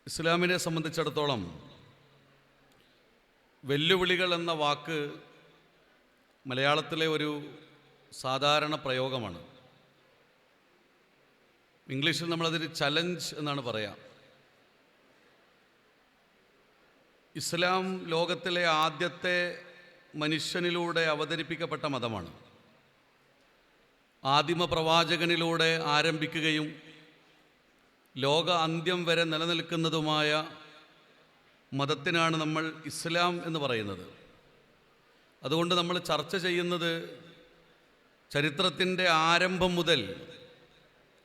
ഇസ്ലാമിനെ സംബന്ധിച്ചിടത്തോളം വെല്ലുവിളികൾ എന്ന വാക്ക് മലയാളത്തിലെ ഒരു സാധാരണ പ്രയോഗമാണ്. ഇംഗ്ലീഷിൽ നമ്മളതൊരു ചലഞ്ച് എന്നാണ് പറയുക. ഇസ്ലാം ലോകത്തിലെ ആദ്യത്തെ മനുഷ്യനിലൂടെ അവതരിപ്പിക്കപ്പെട്ട മതമാണ്. ആദിമ പ്രവാചകനിലൂടെ ആരംഭിക്കുകയും ലോക അന്ത്യം വരെ നിലനിൽക്കുന്നതുമായ മതത്തിനാണ് നമ്മൾ ഇസ്ലാം എന്ന് പറയുന്നത്. അതുകൊണ്ട് നമ്മൾ ചർച്ച ചെയ്യുന്നത് ചരിത്രത്തിൻ്റെ ആരംഭം മുതൽ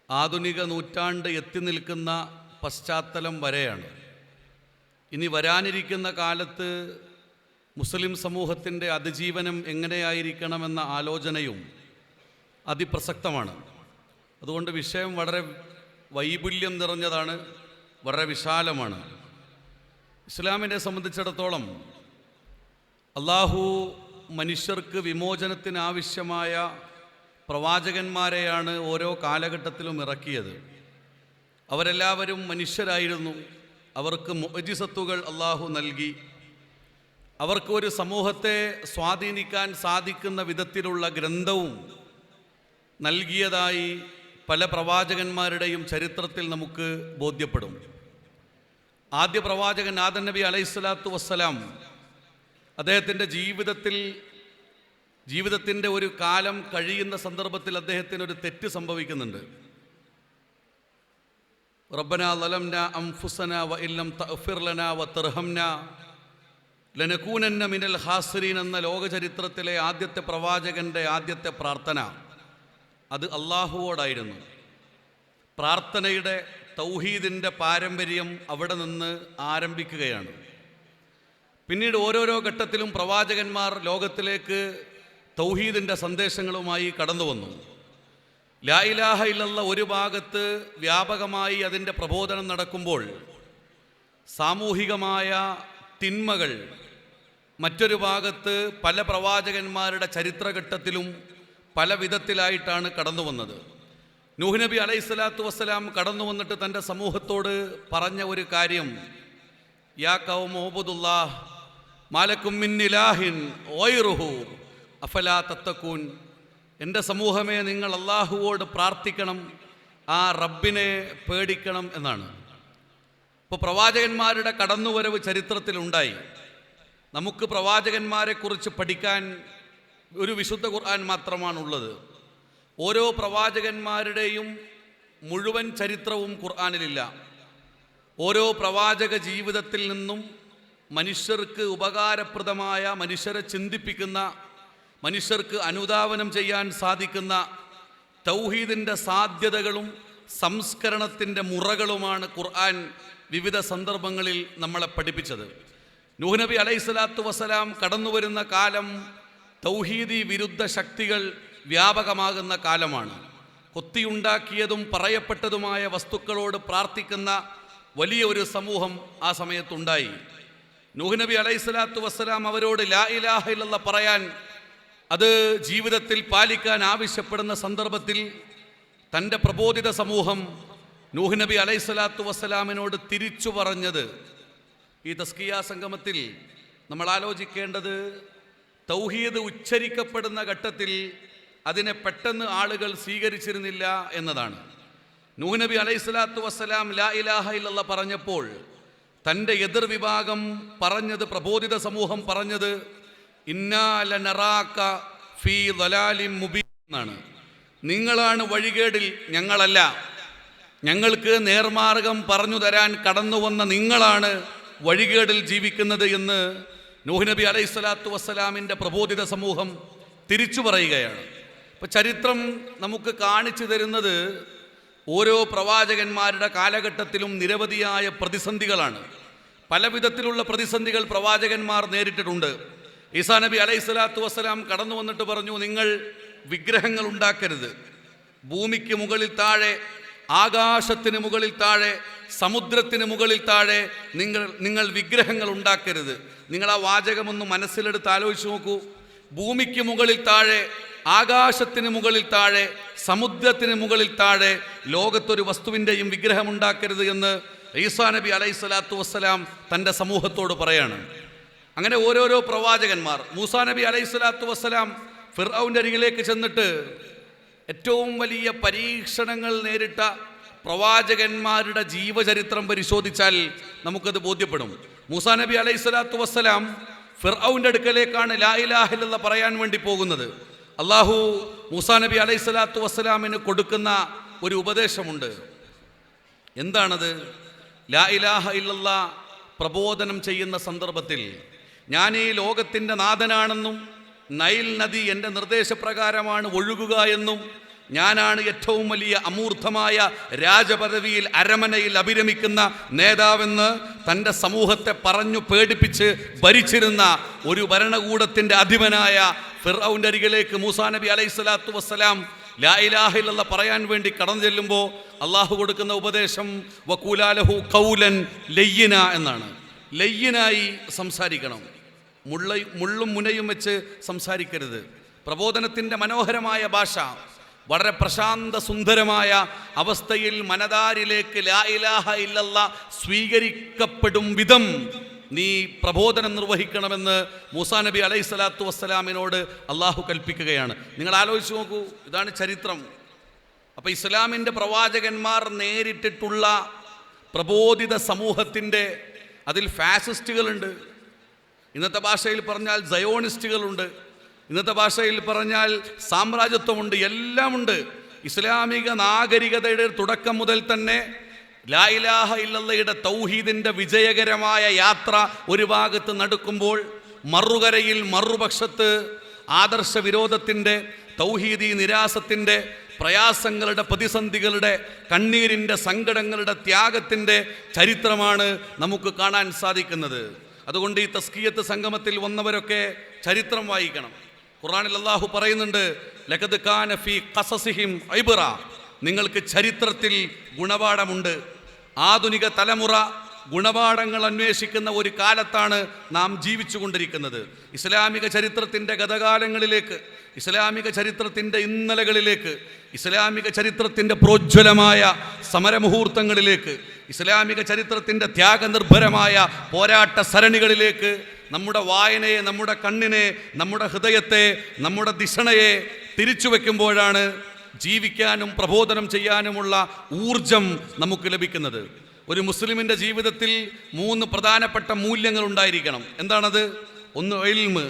ആധുനിക നൂറ്റാണ്ട് എത്തി നിൽക്കുന്ന പശ്ചാത്തലം വരെയാണ്. ഇനി വരാനിരിക്കുന്ന കാലത്ത് മുസ്ലിം സമൂഹത്തിൻ്റെ അതിജീവനം എങ്ങനെയായിരിക്കണമെന്ന ആലോചനയും അതിപ്രസക്തമാണ്. അതുകൊണ്ട് വിഷയം വളരെ വൈപുല്യം നിറഞ്ഞതാണ്, വളരെ വിശാലമാണ്. ഇസ്ലാമിനെ സംബന്ധിച്ചിടത്തോളം അള്ളാഹു മനുഷ്യർക്ക് വിമോചനത്തിനാവശ്യമായ പ്രവാചകന്മാരെയാണ് ഓരോ കാലഘട്ടത്തിലും ഇറക്കിയത്. അവരെല്ലാവരും മനുഷ്യരായിരുന്നു. അവർക്ക് മുഅ്ജിസത്തുകൾ അള്ളാഹു നൽകി. അവർക്ക് ഒരു സമൂഹത്തെ സ്വാധീനിക്കാൻ സാധിക്കുന്ന വിധത്തിലുള്ള ഗ്രന്ഥവും നൽകിയതായി പല പ്രവാചകന്മാരുടെയും ചരിത്രത്തിൽ നമുക്ക് ബോധ്യപ്പെടും. ആദ്യ പ്രവാചകൻ ആദം നബി അലൈഹിസ്സലാത്തു വസ്സലാം അദ്ദേഹത്തിൻ്റെ ജീവിതത്തിൻ്റെ ഒരു കാലം കഴിയുന്ന സന്ദർഭത്തിൽ അദ്ദേഹത്തിനൊരു തെറ്റ് സംഭവിക്കുന്നുണ്ട്. റബ്ബനാ ളലംനാ അൻഫുസനാ വഇല്ലം തഗ്ഫിർ ലനാ വതർഹംനാ ലനകൂനന്ന മിനൽ ഖാസിരീൻ എന്ന ലോകചരിത്രത്തിലെ ആദ്യത്തെ പ്രവാചകൻ്റെ ആദ്യത്തെ പ്രാർത്ഥന അത് അള്ളാഹുവോടായിരുന്നു. പ്രാർത്ഥനയുടെ തൗഹീദിൻ്റെ പാരമ്പര്യം അവിടെ നിന്ന് ആരംഭിക്കുകയാണ്. പിന്നീട് ഓരോരോ ഘട്ടത്തിലും പ്രവാചകന്മാർ ലോകത്തിലേക്ക് തൗഹീദിൻ്റെ സന്ദേശങ്ങളുമായി കടന്നു വന്നു. ലാ ഇലാഹ ഇല്ലല്ലാഹ് ഒരു ഭാഗത്ത് വ്യാപകമായി അതിൻ്റെ പ്രബോധനം നടക്കുമ്പോൾ സാമൂഹികമായ തിന്മകൾ മറ്റൊരു ഭാഗത്ത് പല പ്രവാചകന്മാരുടെ ചരിത്രഘട്ടത്തിലും പല വിധത്തിലായിട്ടാണ് കടന്നു വന്നത്. നൂഹ് നബി അലൈഹിസ്സലാത്തു വസ്സലാം കടന്നു വന്നിട്ട് തൻ്റെ സമൂഹത്തോട് പറഞ്ഞ ഒരു കാര്യം, യാ ഖൗമ ഉബ്ദുല്ലാഹ് മാലക്കും മിൻ ഇലാഹിൻ ഗൈറുഹു അഫലാ തത്തഖൂൻ. എൻ്റെ സമൂഹമേ, നിങ്ങൾ അള്ളാഹുവോട് പ്രാർത്ഥിക്കണം, ആ റബ്ബിനെ പേടിക്കണം എന്നാണ്. ഇപ്പോൾ പ്രവാചകന്മാരുടെ കടന്നുവരവ് ചരിത്രത്തിലുണ്ടായി. നമുക്ക് പ്രവാചകന്മാരെക്കുറിച്ച് പഠിക്കാൻ ഒരു വിശുദ്ധ ഖുർആൻ മാത്രമാണുള്ളത്. ഓരോ പ്രവാചകന്മാരുടെയും മുഴുവൻ ചരിത്രവും ഖുർആനിലില്ല. ഓരോ പ്രവാചക ജീവിതത്തിൽ നിന്നും മനുഷ്യർക്ക് ഉപകാരപ്രദമായ, മനുഷ്യരെ ചിന്തിപ്പിക്കുന്ന, മനുഷ്യർക്ക് അനുധാവനം ചെയ്യാൻ സാധിക്കുന്ന തൗഹീദിൻ്റെ സാധ്യതകളും സംസ്കരണത്തിൻ്റെ മുറകളുമാണ് ഖുർആൻ വിവിധ സന്ദർഭങ്ങളിൽ നമ്മളെ പഠിപ്പിച്ചത്. നൂഹ് നബി അലൈഹിസ്സലാത്തു വസ്സലാം കടന്നു വരുന്ന കാലം തൗഹീദി വിരുദ്ധ ശക്തികൾ വ്യാപകമാകുന്ന കാലമാണ്. കൊത്തിയുണ്ടാക്കിയതും പറയപ്പെട്ടതുമായ വസ്തുക്കളോട് പ്രാർത്ഥിക്കുന്ന വലിയ ഒരു സമൂഹം ആ സമയത്തുണ്ടായി. നൂഹ് നബി അലൈഹിസ്സലാത്തു വസ്സലാം അവരോട് ലാ ഇലാഹ ഇല്ലല്ലാഹ് പറയാൻ, അത് ജീവിതത്തിൽ പാലിക്കാൻ ആവശ്യപ്പെടുന്ന സന്ദർഭത്തിൽ തൻ്റെ പ്രബോധിത സമൂഹം നൂഹ് നബി അലൈഹിസ്സലാത്തു വസ്സലാമിനോട് തിരിച്ചു പറഞ്ഞത്, ഈ തസ്കിയ സംഗമത്തിൽ നമ്മൾ ആലോചിക്കേണ്ടത്, തൗഹീദ് ഉച്ചരിക്കപ്പെടുന്ന ഘട്ടത്തിൽ അതിനെ പെട്ടെന്ന് ആളുകൾ സ്വീകരിച്ചിരുന്നില്ല എന്നതാണ്. നൂഹ് നബി അലൈഹിസ്സലാത്തു വസ്സലാം ലാ ഇലാഹ ഇല്ലല്ലാഹ് പറഞ്ഞപ്പോൾ തൻ്റെ എതിർവിഭാഗം പറഞ്ഞത്, പ്രബോധിത സമൂഹം പറഞ്ഞത്, ഇന്നാ ലനറാക ഫീ ളലാലിൻ മുബീൻ എന്നാണ്. നിങ്ങളാണ് വഴികേടിൽ, ഞങ്ങളല്ല. ഞങ്ങൾക്ക് നേർമാർഗം പറഞ്ഞു തരാൻ കടന്നു വന്ന നിങ്ങളാണ് വഴികേടിൽ ജീവിക്കുന്നത് എന്ന് നൂഹ് നബി അലൈഹിസ്സലാത്തു വസ്സലാമിൻ്റെ പ്രബോധിത സമൂഹം തിരിച്ചു പറയുകയാണ്. ഇപ്പോൾ ചരിത്രം നമുക്ക് കാണിച്ചു തരുന്നത് ഓരോ പ്രവാചകന്മാരുടെ കാലഘട്ടത്തിലും നിരവധിയായ പ്രതിസന്ധികളാണ്. പല വിധത്തിലുള്ള പ്രതിസന്ധികൾ പ്രവാചകന്മാർ നേരിട്ടിട്ടുണ്ട്. ഈസാ നബി അലൈഹിസ്സലാത്തു വസ്സലാം കടന്നു വന്നിട്ട് പറഞ്ഞു, നിങ്ങൾ വിഗ്രഹങ്ങൾ ഉണ്ടാക്കരുത്. ഭൂമിക്ക് മുകളിൽ താഴെ, ആകാശത്തിന് മുകളിൽ താഴെ, സമുദ്രത്തിന് മുകളിൽ താഴെ നിങ്ങൾ വിഗ്രഹങ്ങൾ ഉണ്ടാക്കരുത്. നിങ്ങൾ ആ വാചകമൊന്ന് മനസ്സിലെടുത്ത് ആലോചിച്ച് നോക്കൂ. ഭൂമിക്ക് മുകളിൽ താഴെ, ആകാശത്തിന് മുകളിൽ താഴെ, സമുദ്രത്തിന് മുകളിൽ താഴെ ലോകത്തൊരു വസ്തുവിൻ്റെയും വിഗ്രഹമുണ്ടാക്കരുത് എന്ന് ഈസാ നബി അലൈഹിസ്സലാത്തു വസ്സലാം തൻ്റെ സമൂഹത്തോട് പറയാണ്. അങ്ങനെ ഓരോരോ പ്രവാചകന്മാർ, മൂസാ നബി അലൈഹിസ്സലാത്തു വസ്സലാം ഫിർഔന്റെ അരികിലേക്ക് ചെന്നിട്ട് ഏറ്റവും വലിയ പരീക്ഷണങ്ങൾ നേരിട്ട പ്രവാചകന്മാരുടെ ജീവചരിത്രം പരിശോധിച്ചാൽ നമുക്കത് ബോധ്യപ്പെടും. മൂസാ നബി അലൈഹിസ്സലാത്തു വസ്സലാം ഫിർഔന്റെ അടുക്കലേക്കാണ് ലാ ഇലാഹ ഇല്ലല്ലാഹ് പറയാൻ വേണ്ടി പോകുന്നത്. അള്ളാഹു മൂസാ നബി അലൈഹിസ്സലാത്തു വസ്സലാമിന് കൊടുക്കുന്ന ഒരു ഉപദേശമുണ്ട്. എന്താണത്? ലാ ഇലാഹ ഇല്ലല്ലാഹ് പ്രബോധനം ചെയ്യുന്ന സന്ദർഭത്തിൽ ഞാൻ ഈ ലോകത്തിൻ്റെ നാഥനാണെന്നും നൈൽ നദി എൻ്റെ നിർദ്ദേശപ്രകാരമാണ് ഒഴുകുക എന്നും ഞാനാണ് ഏറ്റവും വലിയ അമൂർത്തമായ രാജപദവിയിൽ അരമനയിൽ അഭിരമിക്കുന്ന നേതാവെന്ന് തൻ്റെ സമൂഹത്തെ പറഞ്ഞു പേടിപ്പിച്ച് ഭരിച്ചിരുന്ന ഒരു ഭരണകൂടത്തിൻ്റെ അധിപനായ ഫിർഔന്റെ അരികിലേക്ക് മൂസാ നബി അലൈഹിസ്സലാത്തു വസ്സലാം ലാ ഇലാഹ ഇല്ലല്ലാഹ് പറയാൻ വേണ്ടി കടന്നു ചെല്ലുമ്പോൾ അള്ളാഹു കൊടുക്കുന്ന ഉപദേശം വഖൂലാ ലഹു ഖൗലൻ ലയ്യിന എന്നാണ്. ലയ്യിനായി സംസാരിക്കണം, മുള്ളും മുനയും വെച്ച് സംസാരിക്കരുത്. പ്രബോധനത്തിൻ്റെ മനോഹരമായ ഭാഷ, വളരെ പ്രശാന്ത സുന്ദരമായ അവസ്ഥയിൽ മനതാരിലേക്ക് ലാ ഇലാഹ ഇല്ലല്ലാഹ് സ്വീകരിക്കപ്പെടും വിധം നീ പ്രബോധനം നിർവഹിക്കണമെന്ന് മൂസാ നബി അലൈഹിസ്സലാത്തു വസ്സലാമിനോട് അള്ളാഹു കൽപ്പിക്കുകയാണ്. നിങ്ങൾ ആലോചിച്ച് നോക്കൂ, ഇതാണ് ചരിത്രം. അപ്പോൾ ഇസ്ലാമിൻ്റെ പ്രവാചകന്മാർ നേരിട്ടിട്ടുള്ള പ്രബോധിത സമൂഹത്തിൻ്റെ അതിൽ ഫാസിസ്റ്റുകളുണ്ട്, ഇന്നത്തെ ഭാഷയിൽ പറഞ്ഞാൽ സയോണിസ്റ്റുകളുണ്ട്, ഇന്നത്തെ ഭാഷയിൽ പറഞ്ഞാൽ സാമ്രാജ്യത്വമുണ്ട്, എല്ലാമുണ്ട്. ഇസ്ലാമിക നാഗരികതയുടെ തുടക്കം മുതൽ തന്നെ ലാ ഇലാഹ ഇല്ലല്ലാഹയുടെ തൗഹീദിൻ്റെ വിജയകരമായ യാത്ര ഒരു ഭാഗത്ത് നടക്കുമ്പോൾ മറുകരയിൽ മറുപക്ഷത്ത് ആദർശ വിരോധത്തിൻ്റെ, തൗഹീദി നിരാസത്തിൻ്റെ, പ്രയാസങ്ങളുടെ, പ്രതിസന്ധികളുടെ, കണ്ണീരിൻ്റെ, സങ്കടങ്ങളുടെ, ത്യാഗത്തിൻ്റെ ചരിത്രമാണ് നമുക്ക് കാണാൻ സാധിക്കുന്നത്. അതുകൊണ്ട് ഈ തസ്കിയത്ത് സംഗമത്തിൽ വന്നവരൊക്കെ ചരിത്രം വായിക്കണം. ഖുർആനിൽ അല്ലാഹു പറയുന്നുണ്ട്, ലഖദ് കാന ഫീ ഖസസിഹിം ഇബ്റ, നിങ്ങൾക്ക് ചരിത്രത്തിൽ ഗുണപാഠമുണ്ട്. ആധുനിക തലമുറ ഗുണപാഠങ്ങൾ അന്വേഷിക്കുന്ന ഒരു കാലത്താണ് നാം ജീവിച്ചു കൊണ്ടിരിക്കുന്നത്. ഇസ്ലാമിക ചരിത്രത്തിൻ്റെ ഗതകാലങ്ങളിലേക്ക്, ഇസ്ലാമിക ചരിത്രത്തിൻ്റെ ഇന്നലകളിലേക്ക്, ഇസ്ലാമിക ചരിത്രത്തിൻ്റെ പ്രോജ്വലമായ സമരമുഹൂർത്തങ്ങളിലേക്ക്, ഇസ്ലാമിക ചരിത്രത്തിൻ്റെ ത്യാഗനിർഭരമായ പോരാട്ട സരണികളിലേക്ക് നമ്മുടെ വായനയെ, നമ്മുടെ കണ്ണിനെ, നമ്മുടെ ഹൃദയത്തെ, നമ്മുടെ ദിഷണയെ തിരിച്ചു വയ്ക്കുമ്പോഴാണ് ജീവിക്കാനും പ്രബോധനം ചെയ്യാനുമുള്ള ഊർജം നമുക്ക് ലഭിക്കുന്നത്. ഒരു മുസ്ലിമിൻ്റെ ജീവിതത്തിൽ 3 പ്രധാനപ്പെട്ട മൂല്യങ്ങൾ ഉണ്ടായിരിക്കണം. എന്താണത്? ഒന്ന് ഇൽമ്,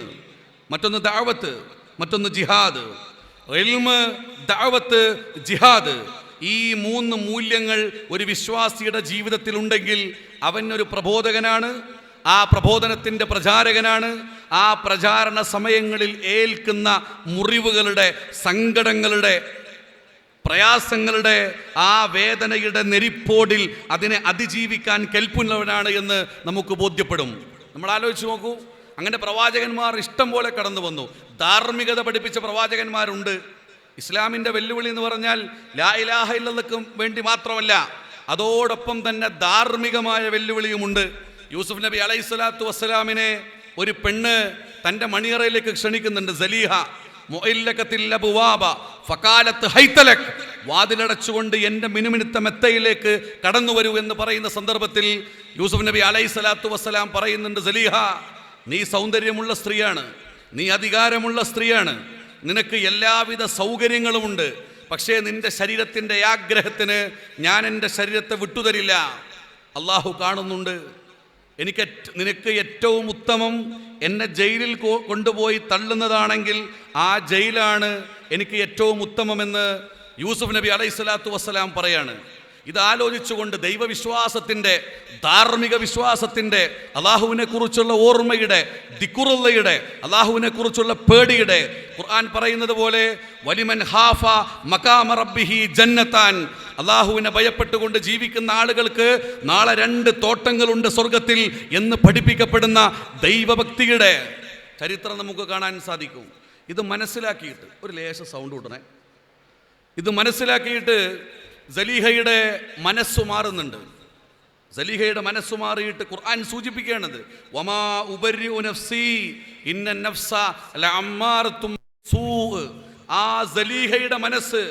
മറ്റൊന്ന് ദഅവത്ത്, മറ്റൊന്ന് ജിഹാദ്. ഇൽമ്, ദഅവത്ത്, ജിഹാദ്, ഈ 3 മൂല്യങ്ങൾ ഒരു വിശ്വാസിയുടെ ജീവിതത്തിൽ ഉണ്ടെങ്കിൽ അവനൊരു പ്രബോധകനാണ്, ആ പ്രബോധനത്തിൻ്റെ പ്രചാരകനാണ്. ആ പ്രചാരണ സമയങ്ങളിൽ ഏൽക്കുന്ന മുറിവുകളുടെ, സങ്കടങ്ങളുടെ, പ്രയാസങ്ങളുടെ, ആ വേദനയുടെ നെരിപ്പോടിൽ അതിനെ അതിജീവിക്കാൻ കെൽപ്പുള്ളവനാണ് എന്ന് നമുക്ക് ബോധ്യപ്പെടും. നമ്മൾ ആലോചിച്ച് നോക്കൂ, അങ്ങനെ പ്രവാചകന്മാർ ഇഷ്ടം പോലെ കടന്നു വന്നു. ധാർമ്മികത പഠിപ്പിച്ച പ്രവാചകന്മാരുണ്ട്. ഇസ്ലാമിൻ്റെ വെല്ലുവിളി എന്ന് പറഞ്ഞാൽ ലാ ഇലാഹ ഇല്ലല്ലാഹ്ക്ക് വേണ്ടി മാത്രമല്ല, അതോടൊപ്പം തന്നെ ധാർമ്മികമായ വെല്ലുവിളിയുമുണ്ട്. യൂസുഫ് നബി അലൈഹിസ്സലാത്തു വസ്സലാമിനെ ഒരു പെണ്ണ് തൻ്റെ മണിയറയിലേക്ക് ക്ഷണിക്കുന്നുണ്ട്. സലീഹ വാതിലടച്ചുകൊണ്ട് എൻ്റെ മിനുമിനുത്ത മെത്തയിലേക്ക് കടന്നു വരൂ എന്ന് പറയുന്ന സന്ദർഭത്തിൽ യൂസുഫ് നബി അലൈഹിസ്സലാത്തു വസ്സലാം പറയുന്നുണ്ട്, സലീഹ, നീ സൗന്ദര്യമുള്ള സ്ത്രീയാണ്, നീ അധികാരമുള്ള സ്ത്രീയാണ്, നിനക്ക് എല്ലാവിധ സൗകര്യങ്ങളുമുണ്ട്. പക്ഷേ നിന്റെ ശരീരത്തിൻ്റെ ആഗ്രഹത്തിന് ഞാൻ എൻ്റെ ശരീരത്തെ വിട്ടുതരില്ല. അള്ളാഹു കാണുന്നുണ്ട്. നിനക്ക് ഏറ്റവും ഉത്തമം എന്നെ ജയിലിൽ കൊണ്ടുപോയി തള്ളുന്നതാണെങ്കിൽ ആ ജയിലാണ് എനിക്ക് ഏറ്റവും ഉത്തമമെന്ന് യൂസുഫ് നബി അലൈഹിസ്സലാത്തു വസ്സലാം പറയാണ്. ഇതാലോചിച്ചുകൊണ്ട് ദൈവവിശ്വാസത്തിൻ്റെ, ധാർമ്മിക വിശ്വാസത്തിൻ്റെ, അള്ളാഹുവിനെ കുറിച്ചുള്ള ഓർമ്മയുടെ, ദിക്റുള്ളയുടെ, അള്ളാഹുവിനെ കുറിച്ചുള്ള പേടിയുടെ, ഖുർആൻ പറയുന്നത് പോലെ വലിമൻ ഖാഫ മഖാമ റബ്ബിഹി ജന്നത്താൻ, അള്ളാഹുവിനെ ഭയപ്പെട്ടുകൊണ്ട് ജീവിക്കുന്ന ആളുകൾക്ക് നാളെ 2 തോട്ടങ്ങളുണ്ട് സ്വർഗത്തിൽ എന്ന് പഠിപ്പിക്കപ്പെടുന്ന ദൈവഭക്തിയുടെ ചരിത്രം നമുക്ക് കാണാൻ സാധിക്കും. ഇത് മനസ്സിലാക്കിയിട്ട് ഒരു ലേശ സൗണ്ട് കൂട്ടണേ. ഇത് മനസ്സിലാക്കിയിട്ട് സലീഹയുടെ മനസ്സു മാറുന്നുണ്ട്. സലീഹയുടെ മനസ്സു മാറിയിട്ട് ഖുർആൻ സൂചിപ്പിക്കുകയാണത്, വമാ ഉബരിഉ നഫ്സി ഇന്ന നഫ്സ ലഅമ്മാറത്തും സൂ. ആ സലീഹയുടെ മനസ്സ്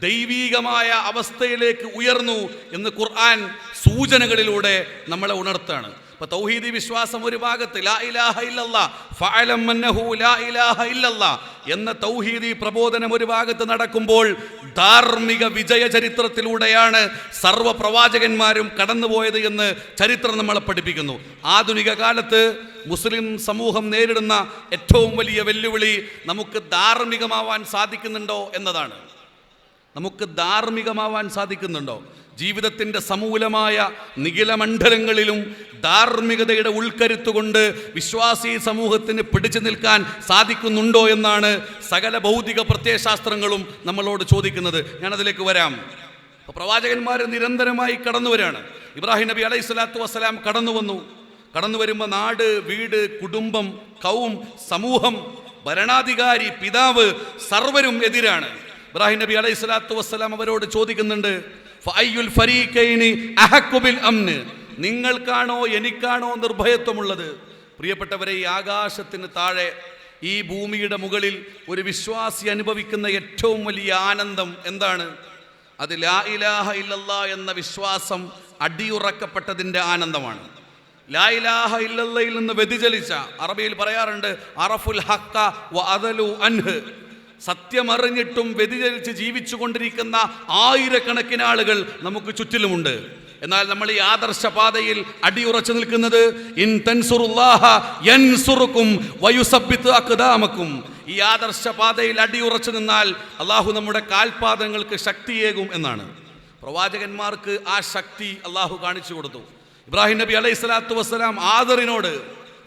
ദൈവീകമായ അവസ്ഥയിലേക്ക് ഉയർന്നു എന്ന് ഖുർആൻ സൂചനകളിലൂടെ നമ്മളെ ഉണർത്താണ്. ഇപ്പൊ തൗഹീദി വിശ്വാസം ഒരു ഭാഗത്ത്, ലാ ഇലാഹ ഇല്ലല്ലാഹ് ഫഅലം അന്നഹു ലാ ഇലാഹ ഇല്ലല്ലാഹ് എന്ന തൗഹീദി പ്രബോധനം ഒരു ഭാഗത്ത് നടക്കുമ്പോൾ, ധാർമ്മിക വിജയ ചരിത്രത്തിലൂടെയാണ് സർവ്വ പ്രവാചകന്മാരും കടന്നുപോയത് എന്ന് ചരിത്രം നമ്മളെ പഠിപ്പിക്കുന്നു. ആധുനിക കാലത്ത് മുസ്ലിം സമൂഹം നേരിടുന്ന ഏറ്റവും വലിയ വെല്ലുവിളി നമുക്ക് ധാർമ്മികമാവാൻ സാധിക്കുന്നുണ്ടോ എന്നതാണ്. നമുക്ക് ധാർമ്മികമാവാൻ സാധിക്കുന്നുണ്ടോ? ജീവിതത്തിൻ്റെ സമൂലമായ നിഖിലമണ്ഡലങ്ങളിലും ധാർമ്മികതയുടെ ഉൾക്കരുത്തുകൊണ്ട് വിശ്വാസി സമൂഹത്തിന് പിടിച്ചു നിൽക്കാൻ സാധിക്കുന്നുണ്ടോ എന്നാണ് സകല ഭൗതിക പ്രത്യയശാസ്ത്രങ്ങളും നമ്മളോട് ചോദിക്കുന്നത്. ഞാനതിലേക്ക് വരാം. അപ്പോൾ പ്രവാചകന്മാർ നിരന്തരമായി കടന്നു വരികയാണ്. ഇബ്രാഹിം നബി അലൈഹി സ്വലാത്തു വസ്സലാം കടന്നു വരുമ്പോൾ നാട്, വീട്, കുടുംബം, കൗം, സമൂഹം, ഭരണാധികാരി, പിതാവ് സർവരും എതിരാണ്. ഇബ്രാഹിം നബി അലൈഹി സ്വലാത്തു വസ്സലാം അവരോട് ചോദിക്കുന്നുണ്ട്, ഫഅയ്യുൽ ഫരീഖൈനി അഹഖു ബിൽ അംന്, നിങ്ങൾക്കാണോ എനിക്കാണോ നിർഭയത്വമുള്ളത്? പ്രിയപ്പെട്ടവരെ, ഈ ആകാശത്തിന് താഴെ, ഈ ഭൂമിയുടെ മുകളിൽ ഒരു വിശ്വാസി അനുഭവിക്കുന്ന ഏറ്റവും വലിയ ആനന്ദം എന്താണ്? അത് ലാ ഇലാഹ ഇല്ലല്ലാഹ് എന്ന വിശ്വാസം അടിയുറക്കപ്പെട്ടതിൻ്റെ ആനന്ദമാണ്. ലാ ഇലാഹ ഇല്ലല്ലയിൽ നിന്ന് വ്യതിചലിച്ച, അറബിയിൽ പറയാറുണ്ട് അറഫുൽ ഹഖ വ അദലു അൻഹ്, സത്യമറിഞ്ഞിട്ടും വ്യതിചലിച്ച് ജീവിച്ചു കൊണ്ടിരിക്കുന്ന ആയിരക്കണക്കിന് ആളുകൾ നമുക്ക് ചുറ്റിലുമുണ്ട്. എന്നാൽ നമ്മൾ ഈ ആദർശപാതയിൽ അടിയുറച്ചു നിൽക്കുന്നത് ഇൻ തൻസുറുല്ലാഹ യൻസുറുക്കും വയുസബ്ബിത് അഖ്ദാമക്കും. ഈ ആദർശപാതയിൽ അടിയുറച്ചു നിന്നാൽ അള്ളാഹു നമ്മുടെ കാൽപാദങ്ങൾക്ക് ശക്തിയേകും എന്നാണ്. പ്രവാചകന്മാർക്ക് ആ ശക്തി അള്ളാഹു കാണിച്ചു കൊടുത്തു. ഇബ്രാഹിം നബി അലൈഹി സ്വലാത്തു വസ്സലാം ആദറിനോട്,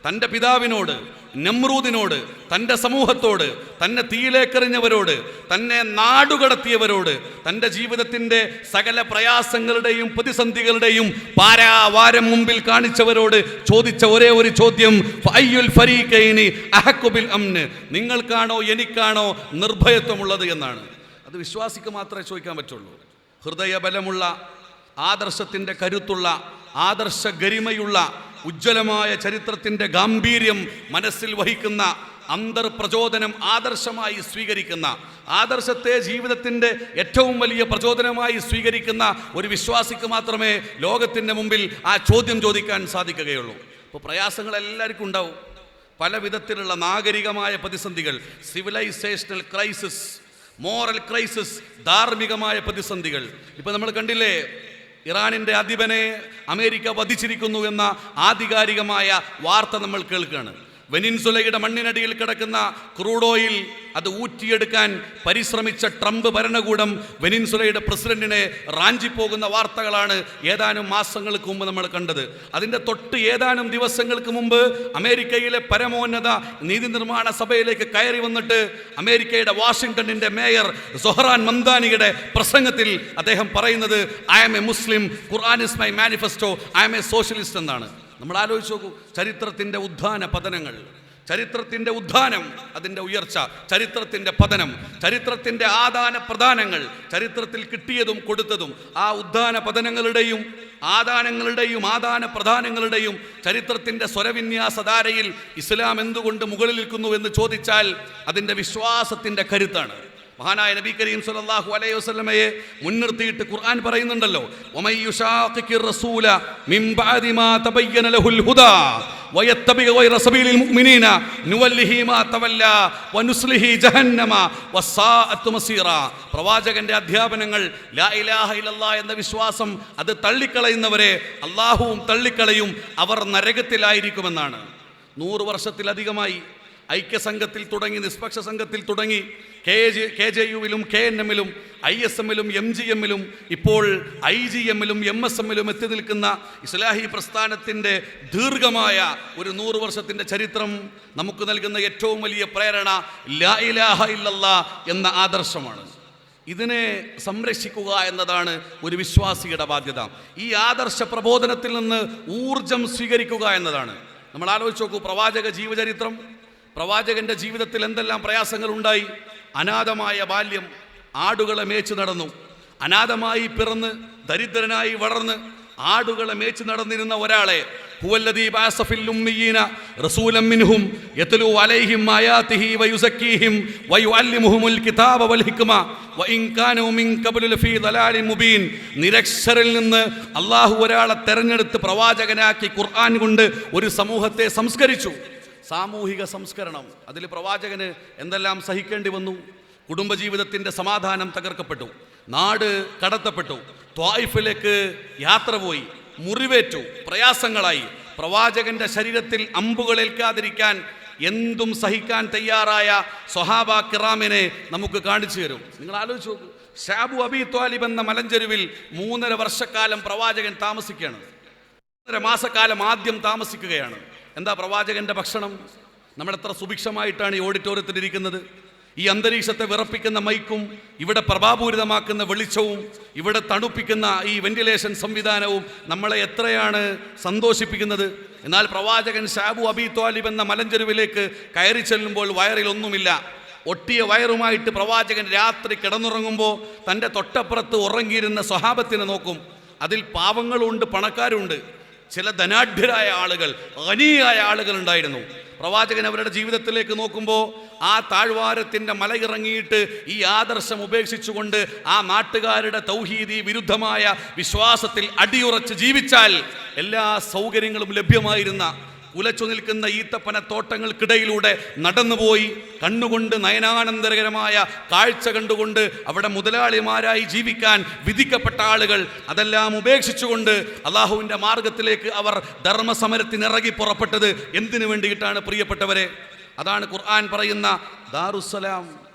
തൻ്റെ പിതാവിനോട്, നമ്രൂദിനോട്, തൻ്റെ സമൂഹത്തോട്, തന്നെ തീയിലേക്കെറിഞ്ഞവരോട്, തന്നെ നാടുകടത്തിയവരോട്, തൻ്റെ ജീവിതത്തിൻ്റെ സകല പ്രയാസങ്ങളുടെയും പ്രതിസന്ധികളുടെയും പാരാവാരം മുമ്പിൽ കാണിച്ചവരോട് ചോദിച്ച ഒരേ ഒരു ചോദ്യം, ഫഅയ്യുൽ ഫരീഖൈനി അഹഖു ബിൽ അംന്, നിങ്ങൾക്കാണോ എനിക്കാണോ നിർഭയത്വമുള്ളത് എന്നാണ്. അത് വിശ്വാസിക്ക് മാത്രമേ ചോദിക്കാൻ പറ്റുള്ളൂ. ഹൃദയബലമുള്ള, ആദർശത്തിൻ്റെ കരുത്തുള്ള, ആദർശ ഗരിമയുള്ള, ഉജ്ജ്വലമായ ചരിത്രത്തിൻ്റെ ഗാംഭീര്യം മനസ്സിൽ വഹിക്കുന്ന, അന്തർപ്രചോദനം ആദർശമായി സ്വീകരിക്കുന്ന, ആദർശത്തെ ജീവിതത്തിൻ്റെ ഏറ്റവും വലിയ പ്രചോദനമായി സ്വീകരിക്കുന്ന ഒരു വിശ്വാസിക്ക് മാത്രമേ ലോകത്തിൻ്റെ മുമ്പിൽ ആ ചോദ്യം ചോദിക്കാൻ സാധിക്കുകയുള്ളൂ. ഇപ്പോൾ പ്രയാസങ്ങൾ എല്ലാവർക്കും ഉണ്ടാവും, പല വിധത്തിലുള്ള നാഗരികമായ പ്രതിസന്ധികൾ, സിവിലൈസേഷണൽ ക്രൈസിസ്, മോറൽ ക്രൈസിസ്, ധാർമ്മികമായ പ്രതിസന്ധികൾ. ഇപ്പം നമ്മൾ കണ്ടില്ലേ, ഇറാനിൻ്റെ അധിപനെ അമേരിക്ക വധിച്ചിരിക്കുന്നു എന്ന ആധികാരികമായ വാർത്ത നമ്മൾ കേൾക്കുകയാണ്. വെനിൻസുലയുടെ മണ്ണിനടിയിൽ കിടക്കുന്ന ക്രൂഡ് ഓയിൽ അത് ഊറ്റിയെടുക്കാൻ പരിശ്രമിച്ച ട്രംപ് ഭരണകൂടം വെനിൻസുലയുടെ പ്രസിഡന്റിനെ റാഞ്ചിപ്പോകുന്ന വാർത്തകളാണ് ഏതാനും മാസങ്ങൾക്ക് മുമ്പ് നമ്മൾ കണ്ടത്. അതിൻ്റെ തൊട്ട് ഏതാനും ദിവസങ്ങൾക്ക് മുമ്പ് അമേരിക്കയിലെ പരമോന്നത നീതി നിർമ്മാണ സഭയിലേക്ക് കയറി വന്നിട്ട് അമേരിക്കയുടെ വാഷിംഗ്ടണിൻ്റെ മേയർ സൊഹ്റാൻ മംദാനിയുടെ പ്രസംഗത്തിൽ അദ്ദേഹം പറയുന്നത്, I am a Muslim, Quran is my manifesto, I am a socialist എന്നാണ്. നമ്മൾ ആലോചിച്ച് നോക്കൂ, ചരിത്രത്തിൻ്റെ ഉത്ഥാന പതനങ്ങൾ, ചരിത്രത്തിൻ്റെ ഉത്ഥാനം, അതിൻ്റെ ഉയർച്ച, ചരിത്രത്തിൻ്റെ പതനം, ചരിത്രത്തിൻ്റെ ആദാന പ്രദാനങ്ങൾ, ചരിത്രത്തിൽ കിട്ടിയതും കൊടുത്തതും, ആ ഉത്ഥാന പതനങ്ങളുടെയും ആദാന പ്രദാനങ്ങളുടെയും ചരിത്രത്തിൻ്റെ സ്വരവിന്യാസധാരയിൽ ഇസ്ലാം എന്തുകൊണ്ട് മുകളിൽ നിൽക്കുന്നു എന്ന് ചോദിച്ചാൽ അതിൻ്റെ വിശ്വാസത്തിൻ്റെ കരുത്താണ്. മഹാനായ നബി കരീം സല്ലല്ലാഹു അലൈഹി വസല്ലമയെ മുൻനിർത്തിയിട്ട് ഖുർആൻ പറയുന്നുണ്ടല്ലോ, വമൻ യുശാഖിഖിർ റസൂല മിൻ ബഅദി മാ തബയ്യന ലഹുൽ ഹുദാ വയത്തബി ഗൈറ സബീലിൽ മുഅ്മിനീന നുവല്ലിഹി മാ തവല്ല വനുസ്ലിഹി ജഹന്നമ വസാഅത് മസീറ. പ്രവാചകന്റെ അധ്യാപനങ്ങൾ, ലാ ഇലാഹ ഇല്ലല്ലാഹ് എന്ന വിശ്വാസം, അത് തള്ളിക്കളയുന്നവരെ അല്ലാഹുവും തള്ളിക്കളയും, അവർ നരകത്തിലായിരിക്കുമെന്നാണ്. 100 വർഷത്തിലധികമായി ഐക്യസംഘത്തിൽ തുടങ്ങി, നിഷ്പക്ഷ സംഘത്തിൽ തുടങ്ങി, KJU-വിലും KNM-ലും ISM-ലും MGM-ലും ഇപ്പോൾ IGM-ലും MSM-ലും എത്തി നിൽക്കുന്ന ഇസ്ലാഹി പ്രസ്ഥാനത്തിൻ്റെ ദീർഘമായ ഒരു 100 വർഷത്തിൻ്റെ ചരിത്രം നമുക്ക് നൽകുന്ന ഏറ്റവും വലിയ പ്രേരണ ലാ ഇലാഹ ഇല്ലല്ലാഹ് എന്ന ആദർശമാണ്. ഇതിനെ സംരക്ഷിക്കുക എന്നതാണ് ഒരു വിശ്വാസിയുടെ ബാധ്യത. ഈ ആദർശ പ്രബോധനത്തിൽ നിന്ന് ഊർജം സ്വീകരിക്കുക എന്നതാണ്. നമ്മൾ ആലോചിച്ച് നോക്കൂ, പ്രവാചക ജീവചരിത്രം, പ്രവാചകന്റെ ജീവിതത്തിൽ എന്തെല്ലാം പ്രയാസങ്ങൾ ഉണ്ടായി. അനാഥമായ ബാല്യം, ആടുകളെ മേച്ച് നടന്നു. അനാഥമായി പിറന്ന് ദരിദ്രനായി വളർന്ന് ആടുകളെ മേച്ച് നടന്നിരുന്ന ഒരാളെ ഹുവല്ലദീ ബഅസ ഫിൽ ഉമ്മീന റസൂലൻ മിൻഹും യത്ലൂ അലൈഹിം ആയാതിഹി വയുസക്കീഹിം വയുഅല്ലിമുഹുൽ കിതാബ വൽ ഹിക്മ വഇൻ കാനൂ മിൻ ഖബ്ലു ലഫീ ദലാലിൻ മുബീൻ. നിരക്ഷരിൽ നിന്ന് അല്ലാഹു ഒരാളെ തെരഞ്ഞെടുത്ത് പ്രവാചകനാക്കി ഖുർആൻ കൊണ്ട് ഒരു സമൂഹത്തെ സംസ്കരിച്ചു. സാമൂഹിക സംസ്കരണം. അതിൽ പ്രവാചകന് എന്തെല്ലാം സഹിക്കേണ്ടി വന്നു. കുടുംബജീവിതത്തിൻ്റെ സമാധാനം തകർക്കപ്പെട്ടു, നാട് കടത്തപ്പെട്ടു, ത്വായിഫിലേക്ക് യാത്ര പോയി, മുറിവേറ്റു, പ്രയാസങ്ങളായി. പ്രവാചകന്റെ ശരീരത്തിൽ അമ്പുകളേൽക്കാതിരിക്കാൻ എന്തും സഹിക്കാൻ തയ്യാറായ സ്വഹാബ കിറാമിനെ നമുക്ക് കാണിച്ചു തരും. നിങ്ങൾ ആലോചിച്ച് നോക്കൂ. ഷാബു അബി ത്വാലിബ് എന്ന മലഞ്ചെരുവിൽ 3.5 വർഷക്കാലം പ്രവാചകൻ താമസിക്കുകയാണ്. 3.5 മാസക്കാലം ആദ്യം താമസിക്കുകയാണ്. എന്താ പ്രവാചകന്റെ ഭക്ഷണം? നമ്മളെത്ര സുഭിക്ഷമായിട്ടാണ് ഈ ഓഡിറ്റോറിയത്തിൽ ഇരിക്കുന്നത്. ഈ അന്തരീക്ഷത്തെ വിറപ്പിക്കുന്ന മൈക്കും ഇവിടെ പ്രഭാപൂരിതമാക്കുന്ന വെളിച്ചവും ഇവിടെ തണുപ്പിക്കുന്ന ഈ വെന്റിലേഷൻ സംവിധാനവും നമ്മളെ എത്രയാണ് സന്തോഷിപ്പിക്കുന്നത്. എന്നാൽ പ്രവാചകൻ ഷാബു അബി ത്വാലിബ് എന്ന മലഞ്ചെരുവിലേക്ക് കയറി ചെല്ലുമ്പോൾ വയറിലൊന്നുമില്ല. ഒട്ടിയ വയറുമായിട്ട് പ്രവാചകൻ രാത്രി കിടന്നുറങ്ങുമ്പോൾ തൻ്റെ തൊട്ടപ്പുറത്ത് ഉറങ്ങിയിരുന്ന സ്വഹാബത്തിനെ നോക്കും. അതിൽ പാവങ്ങളുണ്ട്, പണക്കാരുണ്ട്. ചില ധനാഢ്യരായ ആളുകൾ, ഖനിയായ ആളുകൾ ഉണ്ടായിരുന്നു. പ്രവാചകൻ അവരുടെ ജീവിതത്തിലേക്ക് നോക്കുമ്പോൾ ആ താഴ്വാരത്തിൻ്റെ മലയിറങ്ങിയിട്ട് ഈ ആദർശം ഉപേക്ഷിച്ചുകൊണ്ട് ആ നാട്ടുകാരുടെ തൗഹീദി വിരുദ്ധമായ വിശ്വാസത്തിൽ അടിയുറച്ച് ജീവിച്ചാൽ എല്ലാ സൗകര്യങ്ങളും ലഭ്യമായിരുന്ന ഉലച്ചു നിൽക്കുന്ന ഈത്തപ്പന തോട്ടങ്ങൾക്കിടയിലൂടെ നടന്നുപോയി കണ്ണുകൊണ്ട് നയനാനന്ദകരമായ കാഴ്ച കണ്ടുകൊണ്ട് അവിടെ മുതലാളിമാരായി ജീവിക്കാൻ വിധിക്കപ്പെട്ട ആളുകൾ അതെല്ലാം ഉപേക്ഷിച്ചുകൊണ്ട് അള്ളാഹുവിൻ്റെ മാർഗത്തിലേക്ക് അവർ ധർമ്മസമരത്തിനിറങ്ങി പുറപ്പെട്ടത് എന്തിനു വേണ്ടിയിട്ടാണ് പ്രിയപ്പെട്ടവരെ? അതാണ് ഖുർആൻ പറയുന്ന ദാറുസ്സലാം,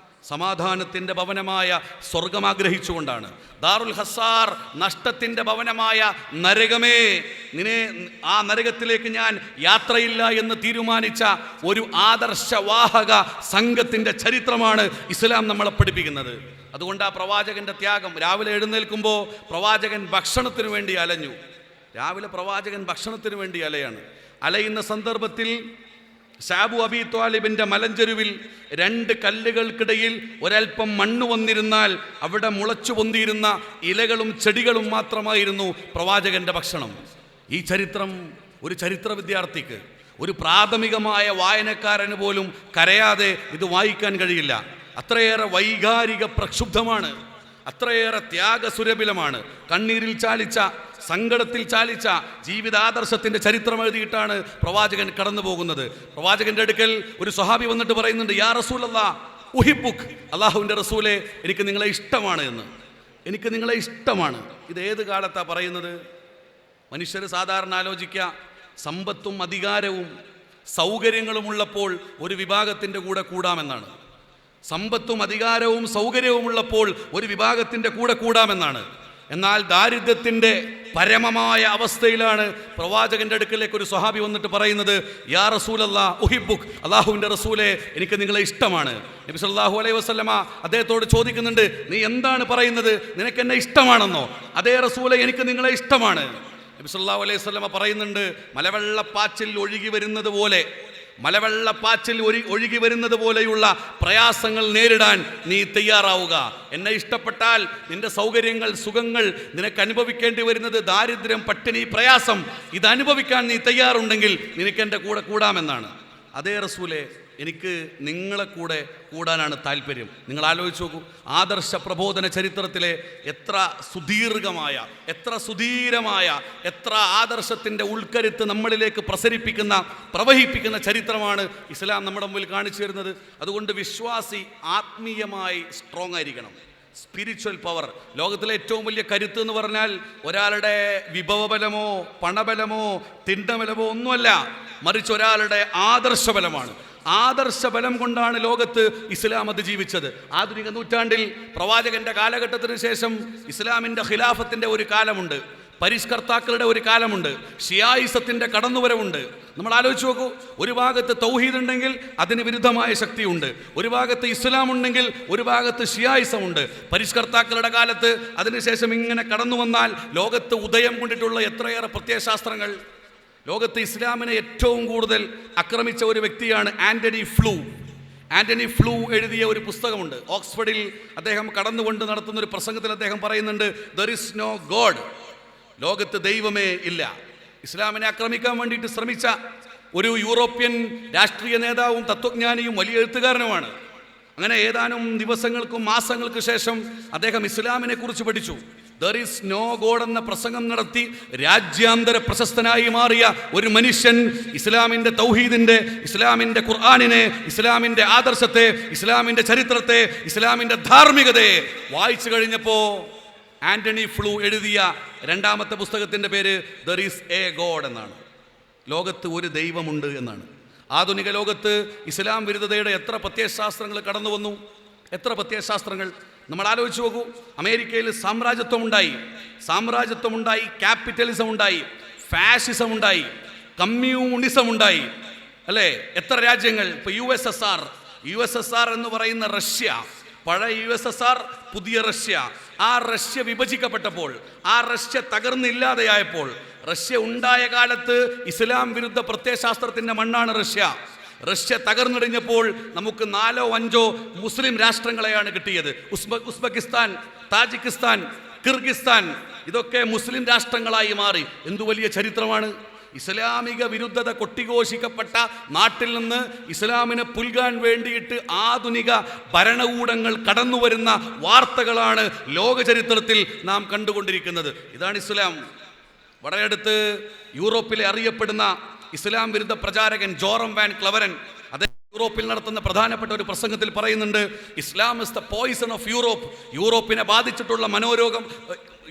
സമാധാനത്തിൻ്റെ ഭവനമായ സ്വർഗം ആഗ്രഹിച്ചുകൊണ്ടാണ്. ദാറുൽ ഹസാർ, നഷ്ടത്തിൻ്റെ ഭവനമായ നരകമേ, ആ നരകത്തിലേക്ക് ഞാൻ യാത്രയില്ല എന്ന് തീരുമാനിച്ച ഒരു ആദർശവാഹക സംഘത്തിൻ്റെ ചരിത്രമാണ് ഇസ്ലാം നമ്മളെ പഠിപ്പിക്കുന്നത്. അതുകൊണ്ട് ആ പ്രവാചകൻ്റെ ത്യാഗം. രാവിലെ എഴുന്നേൽക്കുമ്പോൾ പ്രവാചകൻ ഭക്ഷണത്തിന് വേണ്ടി അലഞ്ഞു. രാവിലെ പ്രവാചകൻ ഭക്ഷണത്തിന് വേണ്ടി അലയുന്ന സന്ദർഭത്തിൽ ഷാബു അബി ത്വാലിബിൻ്റെ മലഞ്ചെരുവിൽ 2 കല്ലുകൾക്കിടയിൽ ഒരൽപ്പം മണ്ണ് വന്നിരുന്നാൽ അവിടെ മുളച്ചു പൊന്തിയിരുന്ന ഇലകളും ചെടികളും മാത്രമായിരുന്നു പ്രവാചകന്റെ ഭക്ഷണം. ഈ ചരിത്രം ഒരു ചരിത്ര വിദ്യാർത്ഥിക്ക്, ഒരു പ്രാഥമികമായ വായനക്കാരന് പോലും കരയാതെ ഇത് വായിക്കാൻ കഴിയില്ല. അത്രയേറെ വൈകാരിക പ്രക്ഷുബ്ധമാണ്, അത്രയേറെ ത്യാഗസുരഭിലമാണ്. കണ്ണീരിൽ ചാലിച്ച, സങ്കടത്തിൽ ചാലിച്ച ജീവിതാദർശത്തിൻ്റെ ചരിത്രം എഴുതിയിട്ടാണ് പ്രവാചകൻ കടന്നു പോകുന്നത്. പ്രവാചകന്റെ അടുക്കൽ ഒരു സ്വഹാബി വന്നിട്ട് പറയുന്നുണ്ട്, യാ റസൂലല്ലാഹ് ഉഹിബ്ബുക്, അള്ളാഹുവിൻ്റെ റസൂലെ എനിക്ക് നിങ്ങളെ ഇഷ്ടമാണ് എന്ന്. എനിക്ക് നിങ്ങളെ ഇഷ്ടമാണ്. ഇത് ഏത് കാലത്താണ് പറയുന്നത്? മനുഷ്യർ സാധാരണ ആലോചിക്കുക, സമ്പത്തും അധികാരവും സൗകര്യങ്ങളും ഉള്ളപ്പോൾ ഒരു വിഭാഗത്തിൻ്റെ കൂടെ കൂടാമെന്നാണ്. സമ്പത്തും അധികാരവും സൗകര്യവും ഉള്ളപ്പോൾ ഒരു വിഭാഗത്തിൻ്റെ കൂടെ കൂടാമെന്നാണ്. എന്നാൽ ദാരിദ്ര്യത്തിൻ്റെ പരമമായ അവസ്ഥയിലാണ് പ്രവാചകന്റെ അടുക്കലേക്ക് ഒരു സ്വഹാബി വന്നിട്ട് പറയുന്നത്, യാ റസൂലല്ലാഹ് ഉഹിബ്ബുക്, അള്ളാഹുവിൻ്റെ റസൂലെ എനിക്ക് നിങ്ങളെ ഇഷ്ടമാണ്. നബി സല്ലല്ലാഹു അലൈഹി വസല്ലമ അദ്ദേഹത്തോട് ചോദിക്കുന്നുണ്ട്, നീ എന്താണ് പറയുന്നത്? നിനക്ക് എന്നെ ഇഷ്ടമാണെന്നോ? അതേ റസൂലെ എനിക്ക് നിങ്ങളെ ഇഷ്ടമാണ്. നബി സല്ലല്ലാഹു അലൈഹി വസല്ലമ പറയുന്നുണ്ട്, മലവെള്ളപ്പാച്ചിൽ ഒഴുകി വരുന്നത് പോലെ, മലവെള്ളപ്പാച്ചിൽ ഒഴുകി വരുന്നത് പോലെയുള്ള പ്രയാസങ്ങൾ നേരിടാൻ നീ തയ്യാറാവുക. എന്നെ ഇഷ്ടപ്പെട്ടാൽ നിന്റെ സൗകര്യങ്ങൾ, സുഖങ്ങൾ, നിനക്ക് അനുഭവിക്കേണ്ടി വരുന്നത് ദാരിദ്ര്യം, പട്ടിണി, പ്രയാസം, ഇത് അനുഭവിക്കാൻ നീ തയ്യാറുണ്ടെങ്കിൽ നിനക്ക് എൻ്റെ കൂടെ കൂടാമെന്നാണ്. അതേ റസൂലെ എനിക്ക് നിങ്ങളെ കൂടെ കൂടാനാണ് താല്പര്യം. നിങ്ങൾ ആലോചിച്ച് നോക്കൂ, ആദർശ പ്രബോധന ചരിത്രത്തിലെ എത്ര സുദീർഘമായ, എത്ര സുധീരമായ, എത്ര ആദർശത്തിൻ്റെ ഉൾക്കരുത്ത് നമ്മളിലേക്ക് പ്രവഹിപ്പിക്കുന്ന ചരിത്രമാണ് ഇസ്ലാം നമ്മുടെ മുമ്പിൽ കാണിച്ചു തരുന്നത്. അതുകൊണ്ട് വിശ്വാസി ആത്മീയമായി സ്ട്രോങ് ആയിരിക്കണം. സ്പിരിച്വൽ പവർ, ലോകത്തിലെ ഏറ്റവും വലിയ കരുത്ത് എന്ന് പറഞ്ഞാൽ ഒരാളുടെ വിഭവബലമോ പണബലമോ തിണ്ടബലമോ ഒന്നുമല്ല, മറിച്ച് ഒരാളുടെ ആദർശബലമാണ്. ആദർശബലം കൊണ്ടാണ് ലോകത്ത് ഇസ്ലാം അതിജീവിച്ചത്. ആധുനിക നൂറ്റാണ്ടിൽ പ്രവാചകന്റെ കാലഘട്ടത്തിന് ശേഷം ഇസ്ലാമിൻ്റെ ഖിലാഫത്തിൻ്റെ ഒരു കാലമുണ്ട്, പരിഷ്കർത്താക്കളുടെ ഒരു കാലമുണ്ട്, ഷിയായിസത്തിൻ്റെ കടന്നുവരവുണ്ട്. നമ്മൾ ആലോചിച്ച് നോക്കൂ, ഒരു ഭാഗത്ത് തൗഹീദ് ഉണ്ടെങ്കിൽ അതിന് വിരുദ്ധമായ ശക്തിയുണ്ട്, ഒരു ഭാഗത്ത് ഇസ്ലാം ഉണ്ടെങ്കിൽ ഒരു ഭാഗത്ത് ഷിയായിസം ഉണ്ട്. പരിഷ്കർത്താക്കളുടെ കാലത്ത് അതിനുശേഷം ഇങ്ങനെ കടന്നു വന്നാൽ ലോകത്ത് ഉദയം കൊണ്ടിട്ടുള്ള എത്രയേറെ പ്രത്യയശാസ്ത്രങ്ങൾ. ലോകത്ത് ഇസ്ലാമിനെ ഏറ്റവും കൂടുതൽ ആക്രമിച്ച ഒരു വ്യക്തിയാണ് ആന്റണി ഫ്ലൂ. ആന്റണി ഫ്ലൂ എഴുതിയ ഒരു പുസ്തകമുണ്ട്. ഓക്സ്ഫോർഡിൽ അദ്ദേഹം കടന്നുകൊണ്ട് നടത്തുന്ന ഒരു പ്രസംഗത്തിൽ അദ്ദേഹം പറയുന്നുണ്ട്, ദർ ഇസ് നോ ഗോഡ്, ലോകത്ത് ദൈവമേ ഇല്ല. ഇസ്ലാമിനെ ആക്രമിക്കാൻ വേണ്ടിയിട്ട് ശ്രമിച്ച ഒരു യൂറോപ്യൻ രാഷ്ട്രീയ നേതാവും തത്വജ്ഞാനിയും വലിയ എഴുത്തുകാരനുമാണ്. അങ്ങനെ ഏതാനും ദിവസങ്ങൾക്കും മാസങ്ങൾക്ക് ശേഷം അദ്ദേഹം ഇസ്ലാമിനെ കുറിച്ച് പഠിച്ചു. ദർ ഈസ് നോ ഗോഡ് എന്ന പ്രസംഗം നടത്തി രാജ്യാന്തര പ്രശസ്തനായി മാറിയ ഒരു മനുഷ്യൻ ഇസ്ലാമിൻ്റെ തൗഹീദിൻ്റെ, ഇസ്ലാമിൻ്റെ ഖുർആനിനെ, ഇസ്ലാമിൻ്റെ ആദർശത്തെ, ഇസ്ലാമിൻ്റെ ചരിത്രത്തെ, ഇസ്ലാമിൻ്റെ ധാർമ്മികതയെ വായിച്ചു കഴിഞ്ഞപ്പോൾ ആന്റണി ഫ്ലൂ എഴുതിയ രണ്ടാമത്തെ പുസ്തകത്തിൻ്റെ പേര് ദർ ഈസ് എ ഗോഡ് എന്നാണ്. ലോകത്ത് ഒരു ദൈവമുണ്ട് എന്നാണ്. ആധുനിക ലോകത്ത് ഇസ്ലാം വിരുദ്ധതയുടെ എത്ര പ്രത്യയശാസ്ത്രങ്ങൾ കടന്നു വന്നു, എത്ര പ്രത്യയശാസ്ത്രങ്ങൾ നമ്മൾ ആലോചിച്ച് നോക്കൂ. അമേരിക്കയിൽ സാമ്രാജ്യത്വം ഉണ്ടായി, ക്യാപിറ്റലിസം ഉണ്ടായി, ഫാഷിസം ഉണ്ടായി, കമ്മ്യൂണിസം ഉണ്ടായി, അല്ലേ? എത്ര രാജ്യങ്ങൾ. ഇപ്പോൾ യു എസ് എസ് ആർ എന്ന് പറയുന്ന റഷ്യ, പഴയ USSR, പുതിയ റഷ്യ. ആ റഷ്യ വിഭജിക്കപ്പെട്ടപ്പോൾ, ആ റഷ്യ തകർന്നില്ലാതെയായപ്പോൾ, റഷ്യ ഉണ്ടായ കാലത്ത് ഇസ്ലാം വിരുദ്ധ പ്രത്യയശാസ്ത്രത്തിൻ്റെ മണ്ണാണ് റഷ്യ. റഷ്യ തകർന്നിടിഞ്ഞപ്പോൾ നമുക്ക് 4ഓ 5ഓ മുസ്ലിം രാഷ്ട്രങ്ങളെയാണ് കിട്ടിയത്. ഉസ്ബെക്കിസ്ഥാൻ, താജിക്കിസ്ഥാൻ, കിർഗിസ്ഥാൻ, ഇതൊക്കെ മുസ്ലിം രാഷ്ട്രങ്ങളായി മാറി. എന്തു വലിയ ചരിത്രമാണ്! ഇസ്ലാമിക വിരുദ്ധത കൊട്ടിഘോഷിക്കപ്പെട്ട നാട്ടിൽ നിന്ന് ഇസ്ലാമിനെ പുൽകാൻ വേണ്ടിയിട്ട് ആധുനിക ഭരണകൂടങ്ങൾ കടന്നു വരുന്ന വാർത്തകളാണ് ലോക ചരിത്രത്തിൽ നാം കണ്ടുകൊണ്ടിരിക്കുന്നത്. ഇതാണ് ഇസ്ലാം. വളരെ അടുത്ത് യൂറോപ്പിലെ അറിയപ്പെടുന്ന ഇസ്ലാം വിരുദ്ധ പ്രചാരകൻ ജോറം വാൻ ക്ലവരൻ അദ്ദേഹം യൂറോപ്പിൽ നടത്തുന്ന പ്രധാനപ്പെട്ട ഒരു പ്രസംഗത്തിൽ പറയുന്നുണ്ട്, Islam is the poison of Europe. യൂറോപ്പിനെ ബാധിച്ചിട്ടുള്ള മനോരോഗം,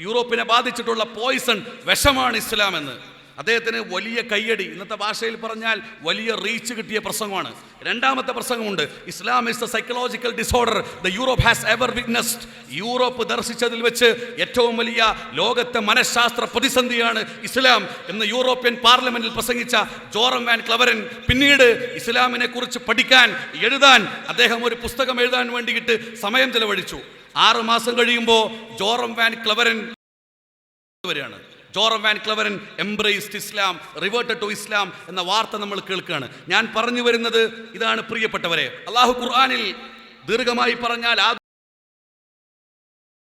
യൂറോപ്പിനെ ബാധിച്ചിട്ടുള്ള പോയിസൺ, വിഷമാണ് ഇസ്ലാം എന്ന്. അദ്ദേഹത്തിന് വലിയ കയ്യടി, ഇന്നത്തെ ഭാഷയിൽ പറഞ്ഞാൽ വലിയ റീച്ച് കിട്ടിയ പ്രസംഗമാണ്. രണ്ടാമത്തെ പ്രസംഗമുണ്ട്, Islam is the psychological disorder the Europe has ever witnessed. Europe ദർശിച്ചതിൽ വെച്ച് ഏറ്റവും വലിയ ലോകത്തെ മനഃശാസ്ത്ര പ്രതിസന്ധിയാണ് ഇസ്ലാം എന്ന് യൂറോപ്യൻ പാർലമെന്റിൽ പ്രസംഗിച്ച ജോറം വാൻ ക്ലവരൻ പിന്നീട് ഇസ്ലാമിനെ കുറിച്ച് പഠിക്കാൻ, എഴുതാൻ അദ്ദേഹം ഒരു പുസ്തകം എഴുതാൻ വേണ്ടിയിട്ട് സമയം ചെലവഴിച്ചു. 6 മാസം കഴിയുമ്പോൾ ജോറം വാൻ ക്ലവരൻ വരികയാണ്. Joram van Klaveren embraced Islam, reverted to Islam എന്ന വാർത്ത നമ്മൾ കേൾക്കുകയാണ്. ഞാൻ പറഞ്ഞു വരുന്നത് ഇതാണ് പ്രിയപ്പെട്ടവരെ. അല്ലാഹു ഖുർആനിൽ ദീർഘമായി പറഞ്ഞാൽ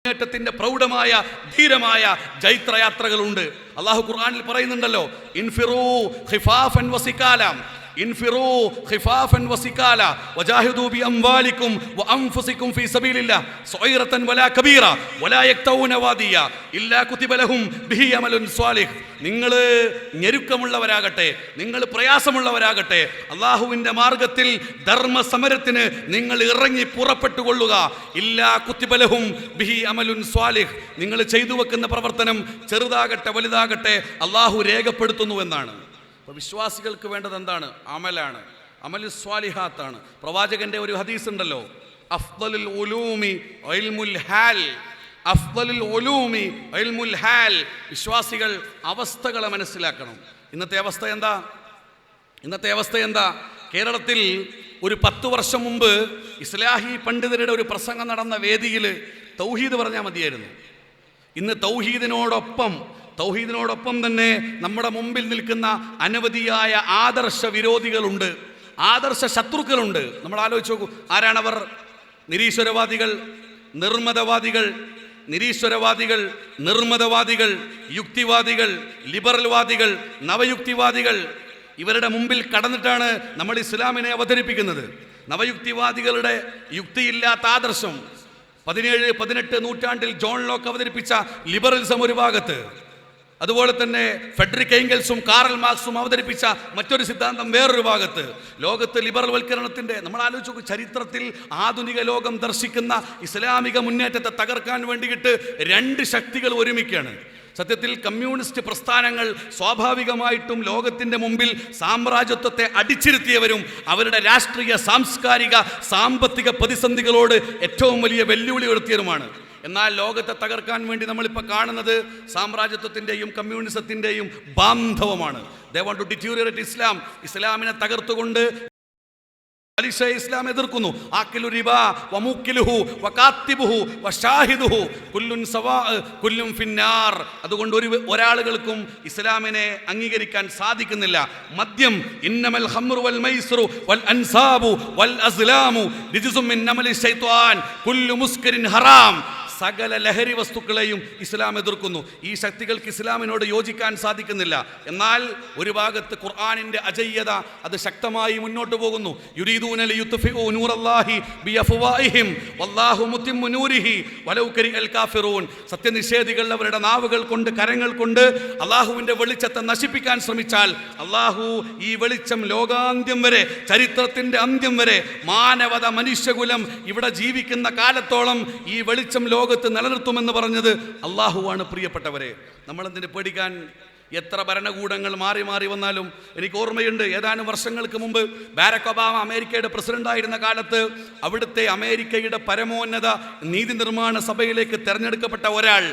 ത്തിന്റെ പ്രൗഢമായ ധീരമായ ജൈത്രയാത്രകളുണ്ട്. അല്ലാഹു ഖുർആനിൽ പറയുന്നുണ്ടല്ലോ, ഇൻഫിറൂ ഖിഫാഫൻ വസികാലം, ഇൻഫിറൂ ഖിഫാഫൻ വസികാല വജാഹിദൂ ബിഅംവാലികും വഅൻഫുസികും ഫീ സബീലില്ലാഹ് സഗീറതൻ വലാ കബീറ വലാ യക്തഊന വാദിയ ഇല്ലാ കുതിബ ലഹും ബിഹി അമലുൻ സ്വാലിഹ്. നിങ്ങൾ ഞെരുക്കമുള്ളവരാകട്ടെ, നിങ്ങൾ പ്രയാസമുള്ളവരാകട്ടെ, അല്ലാഹുവിൻ്റെ മാർഗത്തിൽ ധർമ്മസമരത്തിന് നിങ്ങൾ ഇറങ്ങി പുറപ്പെട്ടുകൊള്ളുക. ഇല്ലാ കുതിബ ലഹും ബിഹി അമലുൻ സ്വാലിഹ്. നിങ്ങൾ ചെയ്തു വെക്കുന്ന പ്രവർത്തനം ചെറുതാകട്ടെ വലുതാകട്ടെ അല്ലാഹു രേഖപ്പെടുത്തുന്നു എന്നാണ്. അപ്പോൾ വിശ്വാസികൾക്ക് വേണ്ടത് എന്താണ്? അമലാണ്, അമലു സ്വാലിഹാത്താണ്. പ്രവാചകന്റെ ഒരു ഹദീസ് ഉണ്ടല്ലോ, അഫ്ദലുൽ ഉലൂമി ഇൽമുൽ ഹാൽ, അഫ്ദലുൽ ഉലൂമി ഇൽമുൽ ഹാൽ. വിശ്വാസികൾ അവസ്ഥകളെ മനസ്സിലാക്കണം. ഇന്നത്തെ അവസ്ഥ എന്താ? കേരളത്തിൽ ഒരു 10 വർഷം മുമ്പ് ഇസ്ലാഹി പണ്ഡിതരുടെ ഒരു പ്രസംഗം നടന്ന വേദിയിൽ തൗഹീദ് പറഞ്ഞാൽ മതിയായിരുന്നു. ഇന്ന് തൗഹീദിനോടൊപ്പം തന്നെ നമ്മുടെ മുമ്പിൽ നിൽക്കുന്ന അനവധിയായ ആദർശ വിരോധികളുണ്ട്, ആദർശ ശത്രുക്കളുണ്ട്. നമ്മൾ ആലോചിച്ച് നോക്കൂ, ആരാണവർ? നിരീശ്വരവാദികൾ, നിർമ്മതവാദികൾ, യുക്തിവാദികൾ, ലിബറൽവാദികൾ, നവയുക്തിവാദികൾ. ഇവരുടെ മുമ്പിൽ കടന്നിട്ടാണ് നമ്മൾ ഇസ്ലാമിനെ അവതരിപ്പിക്കുന്നത്. നവയുക്തിവാദികളുടെ യുക്തിയില്ലാത്ത ആദർശം 17-18 നൂറ്റാണ്ടിൽ ജോൺ ലോക്ക് അവതരിപ്പിച്ച ലിബറലിസം ഒരു ഭാഗത്ത്, അതുപോലെ തന്നെ ഫെഡറിക് എംഗൽസും കാറൽ മാർക്സും അവതരിപ്പിച്ച മറ്റൊരു സിദ്ധാന്തം വേറൊരു ഭാഗത്ത്. ലോകത്ത് ലിബറൽ വൽക്കരണത്തിൻ്റെ, നമ്മൾ ആലോചിച്ച് നോക്കും, ചരിത്രത്തിൽ ആധുനിക ലോകം ദർശിക്കുന്ന ഇസ്ലാമിക മുന്നേറ്റത്തെ തകർക്കാൻ വേണ്ടിയിട്ട് 2 ശക്തികൾ ഒരുമിക്കുകയാണ്. സത്യത്തിൽ കമ്മ്യൂണിസ്റ്റ് പ്രസ്ഥാനങ്ങൾ സ്വാഭാവികമായിട്ടും ലോകത്തിൻ്റെ മുമ്പിൽ സാമ്രാജ്യത്വത്തെ അടിച്ചിരുത്തിയവരും അവരുടെ രാഷ്ട്രീയ, സാംസ്കാരിക, സാമ്പത്തിക പ്രതിസന്ധികളോട് ഏറ്റവും വലിയ വെല്ലുവിളി ഉയർത്തിയവരുമാണ്. എന്നാൽ ലോകത്തെ തകർക്കാൻ വേണ്ടി നമ്മളിപ്പോൾ കാണുന്നത് സാമ്രാജ്യത്വത്തിൻ്റെയും കമ്മ്യൂണിസത്തിൻ്റെയും ബാന്ധവമാണ്. ദേ വാണ്ട് ടു ഡിറ്റീരിയറേറ്റ് ഇസ്ലാം. ഇസ്ലാമിനെ തകർത്തുകൊണ്ട് ഇസ്ലാം എതിർക്കുന്നു. ആക്കിലു റിബ വമുക്കിലുഹു വകാത്തിബുഹു വശാഹിദുഹു കുല്ലുൻ സവാ കുല്ലും ഫിന്നാർ. അതുകൊണ്ട് ഒരാളുകൾക്കും ഇസ്ലാമിനെ അംഗീകരിക്കാൻ സാധിക്കുന്നില്ല. മദ്യം, ഇന്നമൽ ഖംറു വൽ മൈസ്റു വൽ അൻസാബു വൽ അസ്ലാമു റിജ്സും മിൻ അമലി ശൈത്വാൻ കുല്ലു മുസ്കിരിൻ ഹറാം. സകല ലഹരി വസ്തുക്കളെയും ഇസ്ലാം എതിർക്കുന്നു. ഈ ശക്തികൾക്ക് ഇസ്ലാമിനോട് യോജിക്കാൻ സാധിക്കുന്നില്ല. എന്നാൽ ഒരു ഭാഗത്ത് ഖുർആനിന്റെ അജയ്യത അത് ശക്തമായി മുന്നോട്ട് പോകുന്നു. യുരീദൂന ലിയുത്ഫിഉ നൂറല്ലാഹി ബിഅഫ്വാഹിഹിം വല്ലാഹു മുത്തിമ്മു നൂരിഹി വലൗ കരിഹൽ കാഫിറൂൻ. സത്യനിഷേധികൾ അവരുടെ നാവുകൾ കൊണ്ട്, കരങ്ങൾ കൊണ്ട് അള്ളാഹുവിന്റെ വെളിച്ചത്തെ നശിപ്പിക്കാൻ ശ്രമിച്ചാൽ അള്ളാഹു ഈ വെളിച്ചം ലോകാന്ത്യം വരെ, ചരിത്രത്തിന്റെ അന്ത്യം വരെ, മാനവത മനുഷ്യകുലം ഇവിടെ ജീവിക്കുന്ന കാലത്തോളം ഈ വെളിച്ചം ലോകത്ത് നിലനിർത്തുമെന്ന് പറഞ്ഞത് അള്ളാഹുവാണ്. പ്രിയപ്പെട്ടവരെ, നമ്മളെന്തിന് പേടിക്കാൻ? എത്ര ഭരണകൂടങ്ങൾ മാറി മാറി വന്നാലും എനിക്ക് ഓർമ്മയുണ്ട്, ഏതാനും വർഷങ്ങൾക്ക് മുമ്പ് ബാരക് ഒബാമ അമേരിക്കയുടെ പ്രസിഡന്റായിരുന്ന കാലത്ത് അവിടുത്തെ അമേരിക്കയുടെ പരമോന്നത നീതി നിർമ്മാണ സഭയിലേക്ക് തെരഞ്ഞെടുക്കപ്പെട്ട ഒരാൾ,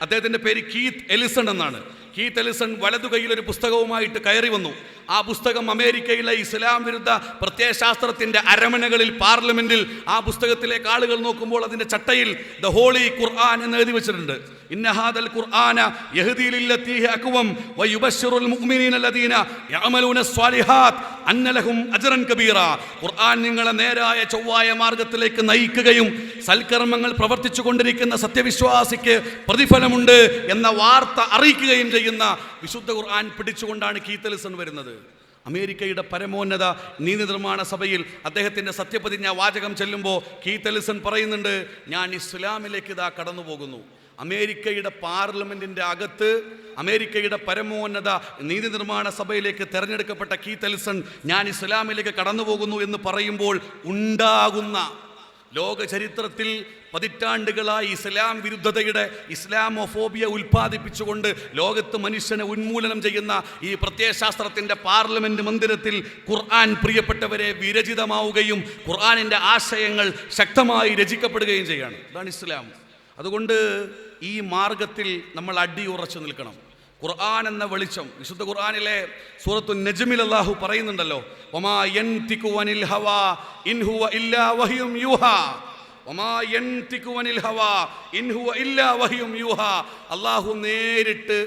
അദ്ദേഹത്തിൻ്റെ പേര് കീത്ത് എലിസൺ എന്നാണ്. കീത്ത് എലിസൺ വലതു കൈയിൽ ഒരു പുസ്തകവുമായിട്ട് കയറി വന്നു. ആ പുസ്തകം അമേരിക്കയിലെ ഇസ്ലാം വിരുദ്ധ പ്രത്യയശാസ്ത്രത്തിന്റെ അരമനകളിൽ, പാർലമെന്റിൽ ആ പുസ്തകത്തിലേക്ക് ആളുകൾ നോക്കുമ്പോൾ അതിന്റെ ചട്ടയിൽ ദ ഹോളി ഖുർആൻ എന്ന് എഴുതി വെച്ചിട്ടുണ്ട്. ഇന്ന ഹാദൽ ഖുർആന യഹ്ദീ ലില്ലതീ ഹിയ അഖ്വം വയുബശ്ശിറുൽ മുഅ്മിനീന അല്ലദീന യഅമലൂന സ്വാലിഹാത്ത് അന്ന ലഹും അജ്റൻ കബീറ. ഖുർആൻ നിങ്ങളെ നേരായ ചൊവ്വായ മാർഗത്തിലേക്ക് നയിക്കുകയും സൽക്കർമ്മങ്ങൾ പ്രവർത്തിച്ചു കൊണ്ടിരിക്കുന്ന സത്യവിശ്വാസിക്ക് പ്രതിഫലമുണ്ട് എന്ന വാർത്ത അറിയിക്കുകയും ചെയ്യുന്ന വിശുദ്ധ ഖുർആൻ പിടിച്ചുകൊണ്ടാണ് കീത്ത് എലിസൺ വരുന്നത്. അമേരിക്കയുടെ പരമോന്നത നീതി നിർമ്മാണ സഭയിൽ അദ്ദേഹത്തിൻ്റെ സത്യപ്രതിജ്ഞ വാചകം ചെല്ലുമ്പോൾ കീത്ത് എലിസൺ പറയുന്നുണ്ട്, ഞാൻ ഇസ്ലാമിലേക്ക് ഇതാ കടന്നു പോകുന്നു. അമേരിക്കയുടെ പാർലമെന്റിന്റെ അകത്ത് അമേരിക്കയുടെ പരമോന്നത നീതി നിർമ്മാണ സഭയിലേക്ക് തെരഞ്ഞെടുക്കപ്പെട്ട കീത്ത് എലിസൺ ഞാൻ ഇസ്ലാമിലേക്ക് കടന്നു പോകുന്നു എന്ന് പറയുമ്പോൾ ഉണ്ടാകുന്ന ലോക ചരിത്രത്തിൽ പതിറ്റാണ്ടുകളായി ഇസ്ലാം വിരുദ്ധതയുടെ, ഇസ്ലാമോഫോബിയ ഉൽപ്പാദിപ്പിച്ചുകൊണ്ട് ലോകത്ത് മനുഷ്യനെ ഉന്മൂലനം ചെയ്യുന്ന ഈ പ്രത്യയശാസ്ത്രത്തിൻ്റെ പാർലമെന്റ് മന്ദിരത്തിൽ ഖുർആൻ, പ്രിയപ്പെട്ടവരെ, വിരചിതമാവുകയും ഖുർആനിൻ്റെ ആശയങ്ങൾ ശക്തമായി രചിക്കപ്പെടുകയും ചെയ്യാണ്. അതാണ് ഇസ്ലാം. അതുകൊണ്ട് ഈ മാർഗത്തിൽ നമ്മൾ അടിയുറച്ചു നിൽക്കണം. ഖുർആൻ എന്ന വെളിച്ചം, വിശുദ്ധ ഖുർആനിലെ സൂറത്തു നജ്മിൽ അല്ലാഹു പറയുന്നുണ്ടല്ലോ, വമാ യൻതിഖു അനിൽ ഹവാ ഇൻ ഹുവ ഇല്ലാ വഹ്യും യൂഹാ. വമാ യൻതിഖു അനിൽ ഹവാ ഇൻ ഹുവ ഇല്ലാ വഹ്യും യൂഹാ. അല്ലാഹു നേരിട്ട്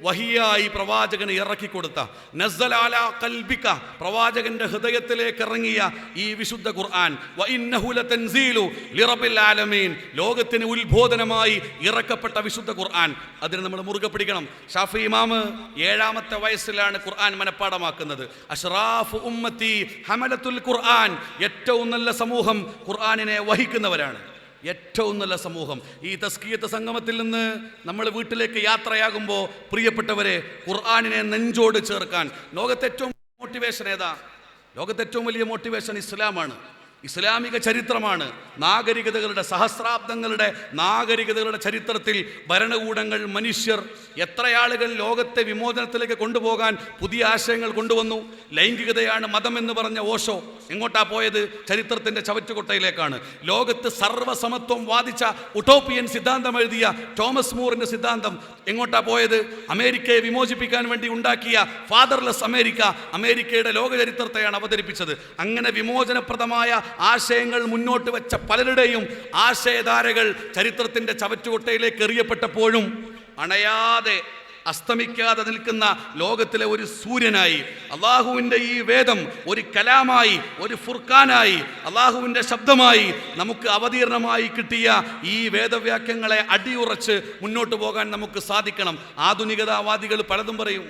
വഹിയായി പ്രവാചകന് ഇറക്കിക്കൊടുത്ത, നസ്സല അലാ ഖൽബിക, പ്രവാചകന്റെ ഹൃദയത്തിലേക്ക് ഇറങ്ങിയ ഈ വിശുദ്ധ ഖുർആൻ, വഇന്നഹു ലതൻസീലു ലിറബ്ബിൽ ആലമീൻ, ലോകത്തിന് ഉത്ബോധനമായി ഇറക്കപ്പെട്ട വിശുദ്ധ ഖുർആൻ. അതിന് നമ്മൾ മുറുകെ പിടിക്കണം. ഷാഫി ഇമാമ് 7ാമത്തെ വയസ്സിലാണ് ഖുർആൻ മനഃപ്പാടമാക്കുന്നത്. അഷ്റാഫു ഉമ്മത്തി ഹമലത്തുൽ ഖുർആൻ, ഏറ്റവും നല്ല സമൂഹം ഖുർആനിനെ വഹിക്കുന്നവരാണ്. ഏറ്റവും നല്ല സമൂഹം. ഈ തസ്കിയത്ത് സംഗമത്തിൽ നിന്ന് നമ്മൾ വീട്ടിലേക്ക് യാത്രയാകുമ്പോൾ പ്രിയപ്പെട്ടവരെ, ഖുർആനിനെ നെഞ്ചോട് ചേർക്കാൻ ലോകത്തെ ഏറ്റവും മോട്ടിവേഷൻ ഏതാ? ലോകത്തെ ഏറ്റവും വലിയ മോട്ടിവേഷൻ ഇസ്ലാമാണ്, ഇസ്ലാമിക ചരിത്രമാണ്. നാഗരികതകളുടെ, സഹസ്രാബ്ദങ്ങളുടെ നാഗരികതകളുടെ ചരിത്രത്തിൽ ഭരണകൂടങ്ങൾ, മനുഷ്യർ, എത്രയാളുകൾ ലോകത്തെ വിമോചനത്തിലേക്ക് കൊണ്ടുപോകാൻ പുതിയ ആശയങ്ങൾ കൊണ്ടുവന്നു. ലൈംഗികതയാണ് മതം എന്ന് പറഞ്ഞ ഓഷോ എങ്ങോട്ടാ പോയത്? ചരിത്രത്തിൻ്റെ ചവറ്റുകൊട്ടയിലേക്കാണ്. ലോകത്ത് സർവ്വസമത്വം വാദിച്ച ഉട്ടോപ്പിയൻ സിദ്ധാന്തം എഴുതിയ തോമസ് മൂറിൻ്റെ സിദ്ധാന്തം എങ്ങോട്ടാ പോയത്? അമേരിക്കയെ വിമോചിപ്പിക്കാൻ വേണ്ടി ഉണ്ടാക്കിയ ഫാദർലെസ് അമേരിക്ക, അമേരിക്കയുടെ ലോക ചരിത്രത്തെയാണ് അവതരിപ്പിച്ചത്. അങ്ങനെ വിമോചനപ്രദമായ ആശയങ്ങൾ മുന്നോട്ട് വെച്ച പലരുടെയും ആശയധാരകൾ ചരിത്രത്തിൻ്റെ ചവറ്റുകൊട്ടയിലേക്ക് എറിയപ്പെട്ടപ്പോഴും അണയാതെ, അസ്തമിക്കാതെ നിൽക്കുന്ന ലോകത്തിലെ ഒരു സൂര്യനായി, അള്ളാഹുവിൻ്റെ ഈ വേദം ഒരു കലാമായി, ഒരു ഫുർഖാനായി, അള്ളാഹുവിൻ്റെ ശബ്ദമായി നമുക്ക് അവതീർണമായി കിട്ടിയ ഈ വേദവാക്യങ്ങളെ അടിയുറച്ച് മുന്നോട്ട് പോകാൻ നമുക്ക് സാധിക്കണം. ആധുനികതാവാദികൾ പലതും പറയും.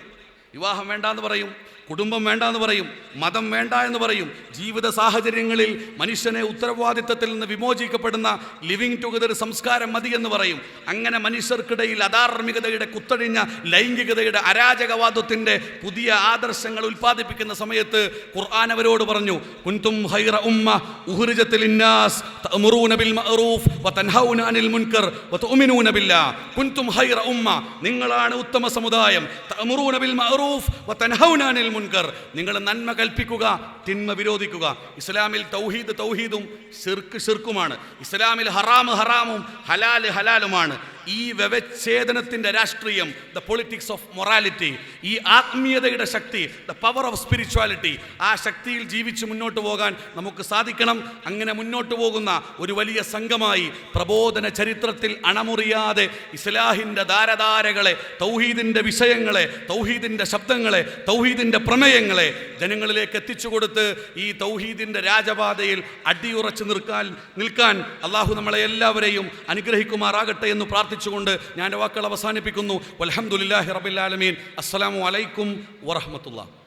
വിവാഹം വേണ്ടാന്ന് പറയും, കുടുംബം വേണ്ടാന്ന് പറയും, മതം വേണ്ട എന്ന് പറയും. ജീവിത സാഹചര്യങ്ങളിൽ മനുഷ്യനെ ഉത്തരവാദിത്തത്തിൽ നിന്ന് വിമോചിക്കപ്പെടുന്ന ലിവിങ് ടുഗദർ സംസ്കാരം മതി എന്ന് പറയും. അങ്ങനെ മനുഷ്യർക്കിടയിൽ അധാർമികതയുടെ, കുത്തഴിഞ്ഞ ലൈംഗികതയുടെ, അരാജകവാദത്തിൻ്റെ പുതിയ ആദർശങ്ങൾ ഉൽപ്പാദിപ്പിക്കുന്ന സമയത്ത് ഖുർആൻ അവരോട് പറഞ്ഞു, കുൻതും ഖൈറ ഉമ്മ ഉഖ്രിജത് ലിന്നാസ് തഅമുറൂന ബിൽ മഅറൂഫ് വതൻഹൗന അനിൽ മുൻകർ വതുഅ്മിനൂന ബില്ലാഹ്. കുൻതും ഖൈറ ഉമ്മ, നിങ്ങളാണ് ഉത്തമ സമുദായം. തഅമുറൂന ബിൽ മഅറൂഫ് വതൻഹൗന അനിൽ മുൻകർ, നിങ്ങൾ നന്മ കൽപ്പിക്കുക, തിന്മ വിരോധിക്കുക. ഇസ്ലാമിൽ തൗഹീദ് തൗഹീദും ശിർക്ക് ശിർക്കുമാണ്. ഇസ്ലാമിൽ ഹറാം ഹറാമും ഹലാൽ ഹലാലുമാണ്. ഈ വ്യവച്ഛേദനത്തിൻ്റെ രാഷ്ട്രീയം, ദ പൊളിറ്റിക്സ് ഓഫ് മൊറാലിറ്റി, ഈ ആത്മീയതയുടെ ശക്തി, ദ പവർ ഓഫ് സ്പിരിച്വാലിറ്റി, ആ ശക്തിയിൽ ജീവിച്ച് മുന്നോട്ട് പോകാൻ നമുക്ക് സാധിക്കണം. അങ്ങനെ മുന്നോട്ട് പോകുന്ന ഒരു വലിയ സംഘമായി പ്രബോധന ചരിത്രത്തിൽ അണമുറിയാതെ ഇസ്ലാഹിൻ്റെ ധാരധാരകളെ, തൗഹീദിൻ്റെ വിഷയങ്ങളെ, തൗഹീദിൻ്റെ ശബ്ദങ്ങളെ, തൗഹീദിൻ്റെ പ്രമേയങ്ങളെ ജനങ്ങളിലേക്ക് എത്തിച്ചു കൊടുത്ത് ഈ തൗഹീദിൻ്റെ രാജപാതയിൽ അടിയുറച്ച് നിൽക്കാൻ അള്ളാഹു നമ്മളെ എല്ലാവരെയും അനുഗ്രഹിക്കുമാറാകട്ടെ എന്ന് പ്രാർത്ഥിച്ചുകൊണ്ട് ഞാൻ വാക്കുകൾ അവസാനിപ്പിക്കുന്നു. വൽഹംദുലില്ലാഹി റബ്ബിൽ ആലമീൻ. അസ്സലാമു അലൈക്കും വറഹ്മത്തുള്ളാഹി.